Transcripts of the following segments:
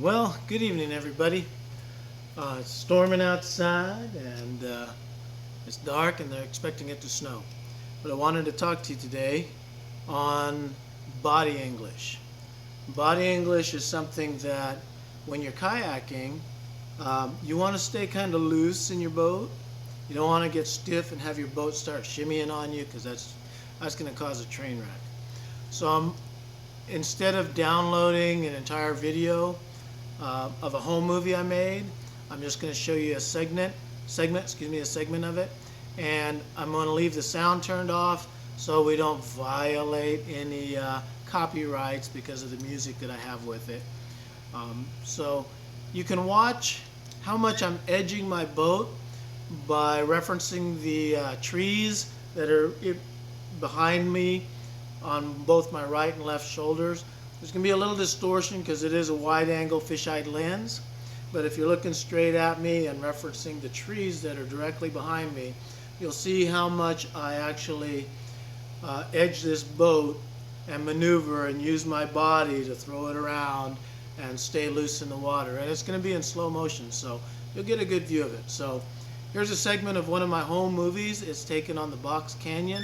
Well, good evening, everybody. It's storming outside and it's dark and they're expecting it to snow. But I wanted to talk to you today on body English. Body English is something that when you're kayaking, you want to stay kind of loose in your boat. You don't want to get stiff and have your boat start shimmying on you because that's going to cause a train wreck. So instead of downloading an entire video of a home movie I made, I'm just going to show you a segment of it, and I'm going to leave the sound turned off so we don't violate any copyrights because of the music that I have with it. So you can watch how much I'm edging my boat by referencing the trees that are behind me on both my right and left shoulders. There's going to be a little distortion because it is a wide angle fisheye lens, but if you're looking straight at me and referencing the trees that are directly behind me, you'll see how much I actually edge this boat and maneuver and use my body to throw it around and stay loose in the water. And it's going to be in slow motion, so you'll get a good view of it. So here's a segment of one of my home movies. It's taken on the Box Canyon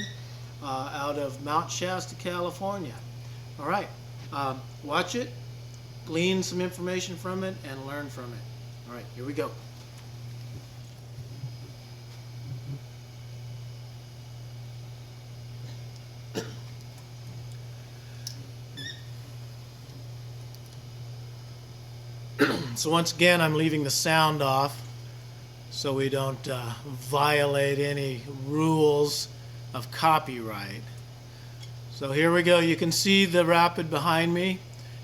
out of Mount Shasta, California. All right, watch it, glean some information from it, and learn from it. All right, here we go. So once again, I'm leaving the sound off so we don't violate any rules of copyright. So here we go. You can see the rapid behind me.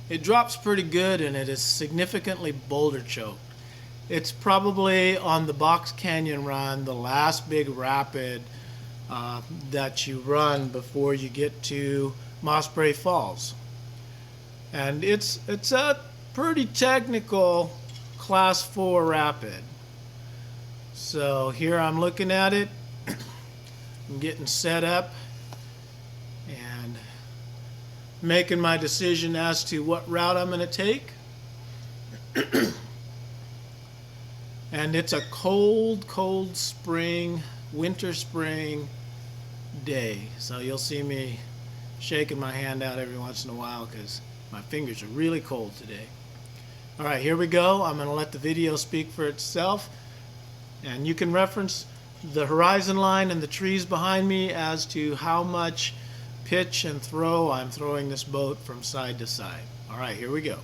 It drops pretty good and it is significantly boulder choked. It's probably on the Box Canyon run, the last big rapid that you run before you get to Mossbury Falls. And it's a pretty technical class 4 rapid. So here I'm looking at it. I'm getting set up and making my decision as to what route I'm going to take. And it's a cold winter spring day. So you'll see me shaking my hand out every once in a while because my fingers are really cold today. All right, here we go. I'm going to let the video speak for itself. And you can reference the horizon line and the trees behind me as to how much pitch and throw I'm throwing this boat from side to side. All right, here we go.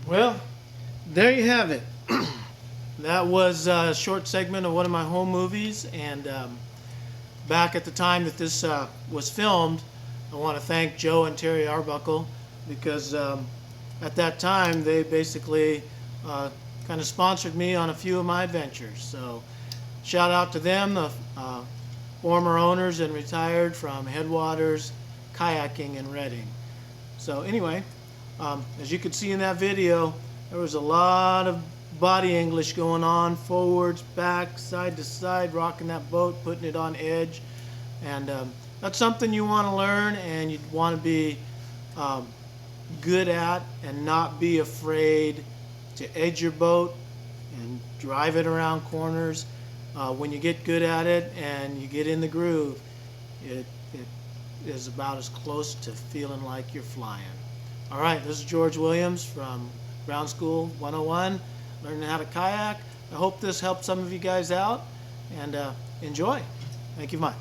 Well, there you have it. That was a short segment of one of my home movies, and back at the time that this was filmed, I want to thank Joe and Terry Arbuckle because at that time they basically kind of sponsored me on a few of my adventures. So shout out to them, the former owners and retired from Headwaters Kayaking in Reading. So anyway, as you could see in that video, there was a lot of body English going on, forwards, back, side to side, rocking that boat, putting it on edge. And that's something you want to learn and you want to be good at, and not be afraid to edge your boat and drive it around corners. When you get good at it and you get in the groove, it is about as close to feeling like you're flying. All right, this is George Williams from Ground School 101, learning how to kayak. I hope this helped some of you guys out, and enjoy. Thank you much.